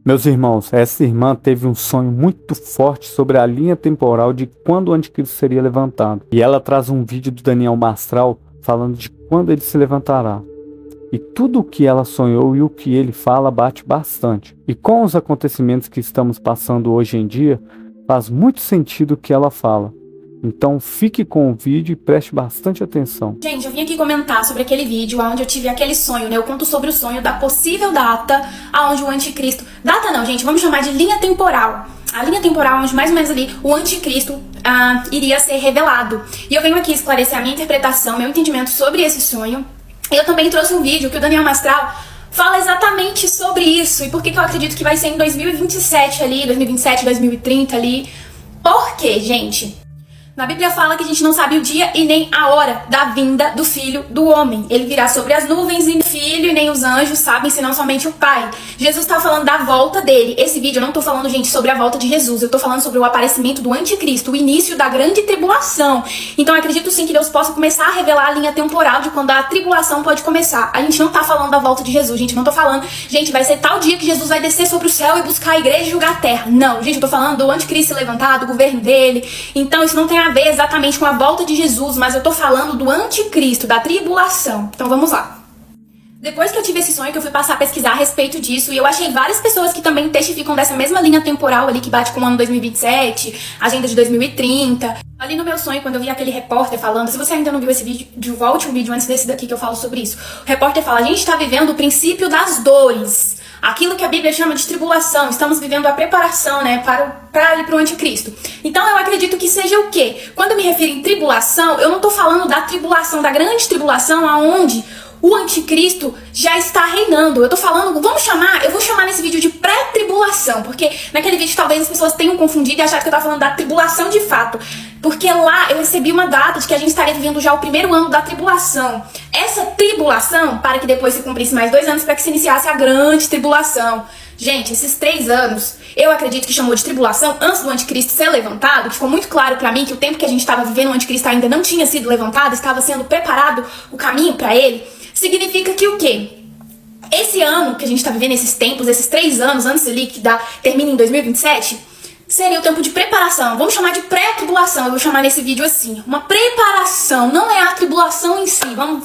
Meus irmãos, essa irmã teve um sonho muito forte sobre a linha temporal de quando o anticristo seria levantado. E ela traz um vídeo do Daniel Mastral falando de quando ele se levantará. E tudo o que ela sonhou e o que ele fala bate bastante. E com os acontecimentos que estamos passando hoje em dia, faz muito sentido o que ela fala. Então fique com o vídeo e preste bastante atenção. Gente, eu vim aqui comentar sobre aquele vídeo onde eu tive aquele sonho, né? Eu conto sobre o sonho da possível data aonde o anticristo... Data não, gente, vamos chamar de linha temporal. A linha temporal onde mais ou menos ali o anticristo iria ser revelado. E eu venho aqui esclarecer a minha interpretação, meu entendimento sobre esse sonho. E eu também trouxe um vídeo que o Daniel Mastral fala exatamente sobre isso. E por que eu acredito que vai ser em 2027 ali, 2027, 2030 ali. Por quê, gente? Na Bíblia fala que a gente não sabe o dia e nem a hora da vinda do Filho do Homem. Ele virá sobre as nuvens e o Filho e nem os anjos sabem, senão somente o Pai. Jesus está falando da volta dele. Esse vídeo eu não estou falando, gente, sobre a volta de Jesus. Eu estou falando sobre o aparecimento do anticristo, o início da grande tribulação. Então eu acredito sim que Deus possa começar a revelar a linha temporal de quando a tribulação pode começar. A gente não está falando da volta de Jesus, gente. Não estou falando, gente, vai ser tal dia que Jesus vai descer sobre o céu e buscar a igreja e julgar a terra. Não, gente, eu estou falando do anticristo levantado, o governo dele. Então isso não tem a ver exatamente com a volta de Jesus, mas eu tô falando do anticristo, da tribulação. Então vamos lá. Depois que eu tive esse sonho, que eu fui passar a pesquisar a respeito disso, e eu achei várias pessoas que também testificam dessa mesma linha temporal ali, que bate com o ano 2027, agenda de 2030. Ali no meu sonho, quando eu vi aquele repórter falando, se você ainda não viu esse vídeo, volte um vídeo antes desse daqui que eu falo sobre isso. O repórter fala, a gente tá vivendo o princípio das dores. Aquilo que a Bíblia chama de tribulação, estamos vivendo a preparação, né, para ir para o anticristo. Então eu acredito que seja o quê? Quando eu me refiro em tribulação, eu não estou falando da tribulação, da grande tribulação, aonde o anticristo já está reinando. Eu tô falando, eu vou chamar nesse vídeo de pré-tribulação, porque naquele vídeo talvez as pessoas tenham confundido e achado que eu tava falando da tribulação de fato. Porque lá eu recebi uma data de que a gente estaria vivendo já o primeiro ano da tribulação. Essa tribulação, para que depois se cumprisse mais 2 anos para que se iniciasse a grande tribulação. Gente, esses 3 anos, eu acredito que chamou de tribulação antes do anticristo ser levantado, que ficou muito claro pra mim que o tempo que a gente estava vivendo, o anticristo ainda não tinha sido levantado, estava sendo preparado o caminho para ele. Significa que o quê? Esse ano que a gente está vivendo, esses tempos, esses 3 anos antes ali, que termina em 2027, seria o tempo de preparação. Vamos chamar de pré-tribulação. Eu vou chamar nesse vídeo assim. Uma preparação. Não é a tribulação em si. Vamos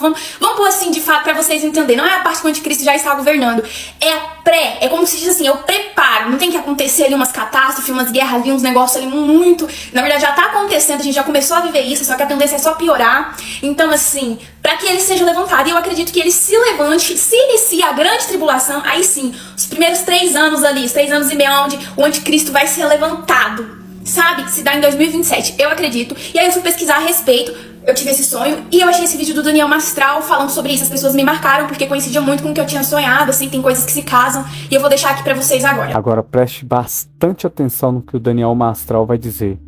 pôr assim de fato pra vocês entenderem. Não é a parte que o anticristo já está governando. É a pré. É como se diz assim, eu preparo. Não tem que acontecer ali umas catástrofes, umas guerras ali, uns negócios ali muito... Na verdade já tá acontecendo, a gente já começou a viver isso, só que a tendência é só piorar. Então assim, pra que ele seja levantado, e eu acredito que ele se levante, se inicie a grande tribulação, aí sim, os primeiros 3 anos ali, os 3 anos e meio onde o anticristo vai ser levantado, sabe? Se dá em 2027, eu acredito. E aí eu fui pesquisar a respeito, eu tive esse sonho, e eu achei esse vídeo do Daniel Mastral falando sobre isso. As pessoas me marcaram porque coincidia muito com o que eu tinha sonhado, assim, tem coisas que se casam, e eu vou deixar aqui pra vocês agora. Agora preste bastante atenção no que o Daniel Mastral vai dizer.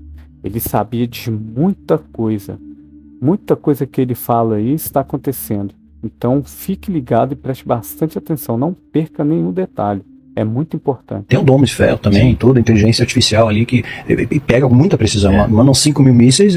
Ele sabia de muita coisa que ele fala aí está acontecendo. Então fique ligado e preste bastante atenção, não perca nenhum detalhe. É muito importante. Tem o Dom de Ferro também, toda a inteligência artificial ali que pega muita precisão. Mandam 5.000 mísseis,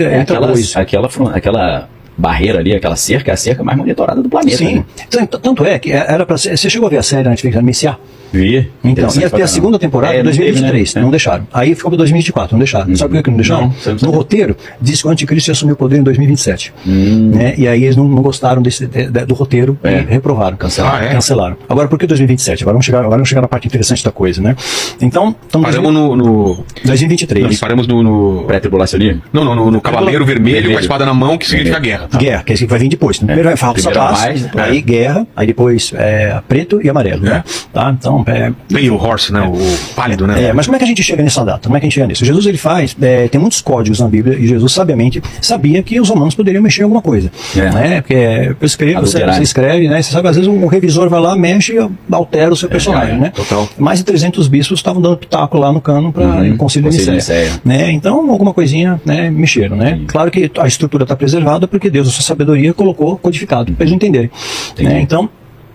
aquela barreira ali, aquela cerca, é a cerca mais monitorada do planeta. Sim, né? Tanto é que era pra ser... Você chegou a ver a série na Netflix, MCA? Vi. Então, ia ter a segunda temporada em 2023, né? Não deixaram. Aí ficou para 2024, não deixaram. Sabe por que não deixaram? No roteiro, diz que o anticristo ia assumir o poder em 2027. Né? E aí eles não gostaram do roteiro e reprovaram. Cancelaram. Agora, por que 2027? Agora vamos chegar na parte interessante da coisa, né? Então, paramos no 2023. Nós paramos no pré-tribulacionismo? Não, no Cavaleiro Vermelho com a espada na mão, que significa guerra. Guerra, que é isso que vai vir depois. Primeiro vai falar só paz, aí guerra, aí depois preto e amarelo, né? Tá? Então, Pale Horse, né? O pálido, né? Mas como é que a gente chega nessa data? Como é que a gente chega nisso? Jesus, ele faz, tem muitos códigos na Bíblia, e Jesus sabiamente sabia que os romanos poderiam mexer em alguma coisa, né? Porque você escreve, né? Você sabe, às vezes um revisor vai lá, mexe e altera o seu personagem, né? Total. Mais de 300 bispos estavam dando pitaco lá no cano para o Concílio de Nicéia, né? Então, alguma coisinha, né, mexeram, né? Claro que a estrutura está preservada porque Deus, a sua sabedoria, colocou codificado para eles entenderem, né? Então,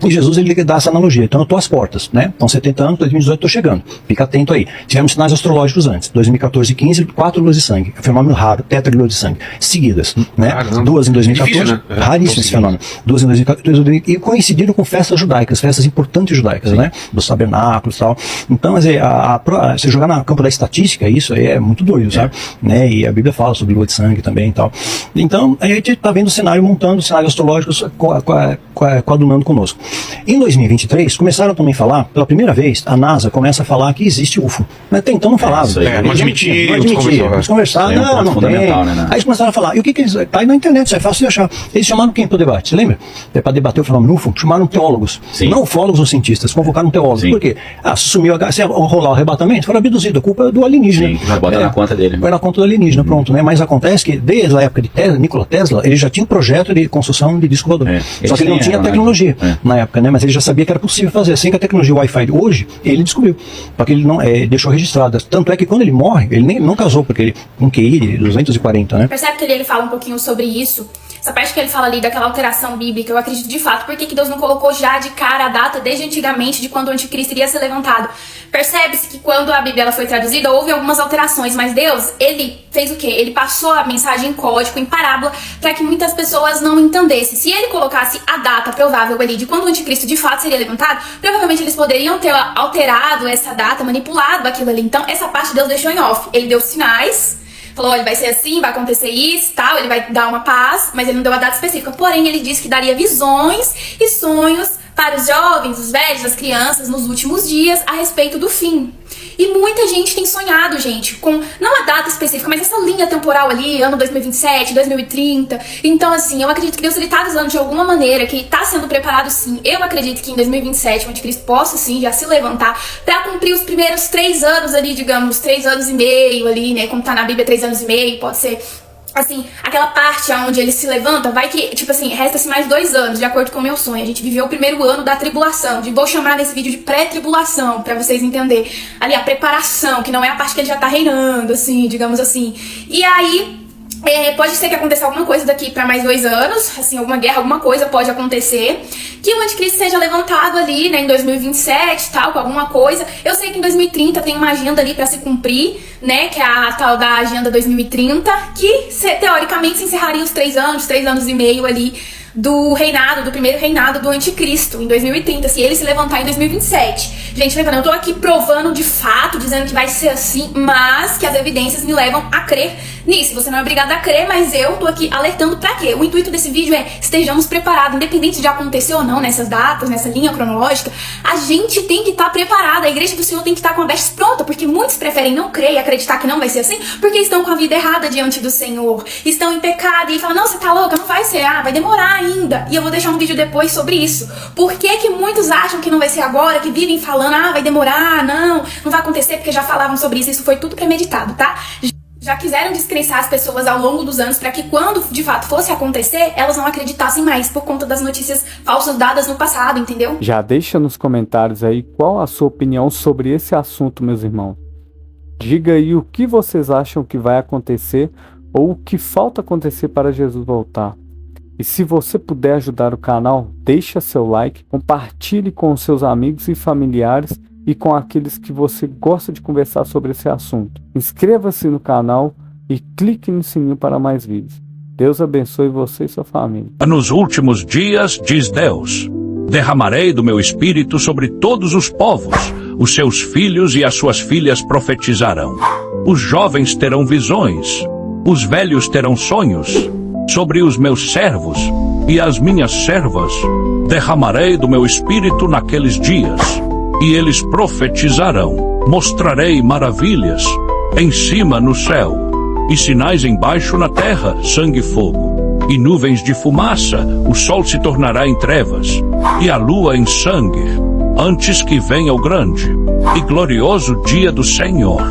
E Jesus, ele dá essa analogia. Então, eu estou às portas, né? Então, 70 anos, 2018, estou chegando. Fica atento aí. Tivemos sinais astrológicos antes. 2014 e 15, 4 luas de sangue. Fenômeno raro, tetralua de sangue. Seguidas, né? Caramba. 2 em 2014. Difícil, né? Raríssimo esse fenômeno. 2 em 2014. E coincidiram com festas judaicas, festas importantes judaicas, né? Dos tabernáculos e tal. Então, você jogar no campo da estatística, isso aí é muito doido, sabe? Né? E a Bíblia fala sobre lua de sangue também e tal. Então, a gente está vendo o cenário montando, cenários astrológicos coadunando conosco. Em 2023, começaram também a falar, pela primeira vez, a NASA começa a falar que existe UFO. Mas até então não falava. Não admitia. Vamos conversar, não tem. Né? Aí eles começaram a falar. E o que eles... Tá aí na internet, isso é fácil de achar. Eles chamaram quem para o debate? Você lembra? Para debater o fenômeno UFO, chamaram teólogos. Sim. Não ufólogos ou cientistas, convocaram teólogos. Sim. Por quê? Se sumiu, se rolar o arrebatamento, foi abduzido. A culpa é do alienígena. Sim, bota na conta dele. Foi na conta do alienígena, pronto, né? Mas acontece que desde a época de Nikola Tesla, ele já tinha um projeto de construção de disco voador. Só que ele não tinha tecnologia na época, né? Mas ele já sabia que era possível fazer. Assim que a tecnologia Wi-Fi de hoje, ele descobriu. Porque ele não deixou registrado. Tanto é que quando ele morre, ele não casou, porque ele um QI de 240, né? Percebe que ele fala um pouquinho sobre isso? Essa parte que ele fala ali daquela alteração bíblica, eu acredito de fato. Por que Deus não colocou já de cara a data desde antigamente de quando o anticristo iria ser levantado? Percebe-se que quando a Bíblia ela foi traduzida, houve algumas alterações, mas Deus, ele fez o quê? Ele passou a mensagem em código, em parábola, para que muitas pessoas não entendessem. Se ele colocasse a data provável ali de quando o anticristo de fato seria levantado, provavelmente eles poderiam ter alterado essa data, manipulado aquilo ali. Então, essa parte Deus deixou em off. Ele deu sinais, falou, olha, vai ser assim, vai acontecer isso, tal, ele vai dar uma paz, mas ele não deu a data específica. Porém, ele disse que daria visões e sonhos para os jovens, os velhos, as crianças nos últimos dias a respeito do fim. E muita gente tem sonhado, gente, com não a data específica, mas essa linha temporal ali, ano 2027, 2030. Então, assim, eu acredito que Deus ele tá avisando de alguma maneira que tá sendo preparado sim. Eu acredito que em 2027 o anticristo possa sim já se levantar para cumprir os primeiros 3 anos ali, digamos, 3 anos e meio ali, né? Como tá na Bíblia, 3 anos e meio, pode ser. Assim, aquela parte onde ele se levanta, vai que, tipo assim, resta-se mais 2 anos, de acordo com o meu sonho. A gente viveu o primeiro ano da tribulação, vou chamar nesse vídeo de pré-tribulação, pra vocês entenderem. Ali, a preparação, que não é a parte que ele já tá reinando, assim, digamos assim. E aí, pode ser que aconteça alguma coisa daqui pra mais 2 anos, assim, alguma guerra, alguma coisa pode acontecer, que o anticristo seja levantado ali, né, em 2027, tal, com alguma coisa. Eu sei que em 2030 tem uma agenda ali pra se cumprir, né, que é a tal da Agenda 2030, que teoricamente se encerraria os 3 anos e meio ali do reinado, do primeiro reinado do anticristo em 2030, se ele se levantar em 2027. Gente, lembrando, eu tô aqui provando de fato, dizendo que vai ser assim, mas que as evidências me levam a crer nisso. Você não é obrigado a crer, mas eu tô aqui alertando pra quê? O intuito desse vídeo é estejamos preparados, independente de acontecer ou não nessas datas, nessa linha cronológica, a gente tem que estar preparado, a igreja do Senhor tem que estar com a veste pronta, porque muitos preferem não crer e acreditar que não vai ser assim, porque estão com a vida errada diante do Senhor, estão em pecado e falam, não, você tá louca, não vai ser, vai demorar ainda. E eu vou deixar um vídeo depois sobre isso. Por que que muitos acham que não vai ser agora, que vivem falando, vai demorar, não vai acontecer, porque já falavam sobre isso, isso foi tudo premeditado, tá? Já quiseram descrençar as pessoas ao longo dos anos para que quando de fato fosse acontecer, elas não acreditassem mais por conta das notícias falsas dadas no passado, entendeu? Já deixa nos comentários aí qual a sua opinião sobre esse assunto, meus irmãos. Diga aí o que vocês acham que vai acontecer ou o que falta acontecer para Jesus voltar. E se você puder ajudar o canal, deixa seu like, compartilhe com os seus amigos e familiares e com aqueles que você gosta de conversar sobre esse assunto. Inscreva-se no canal e clique no sininho para mais vídeos. Deus abençoe você e sua família. Nos últimos dias, diz Deus, derramarei do meu espírito sobre todos os povos. Os seus filhos e as suas filhas profetizarão. Os jovens terão visões. Os velhos terão sonhos. Sobre os meus servos e as minhas servas derramarei do meu espírito naqueles dias. E eles profetizarão. Mostrarei maravilhas em cima no céu, e sinais embaixo na terra, sangue e fogo, e nuvens de fumaça. O sol se tornará em trevas, e a lua em sangue, antes que venha o grande e glorioso dia do Senhor.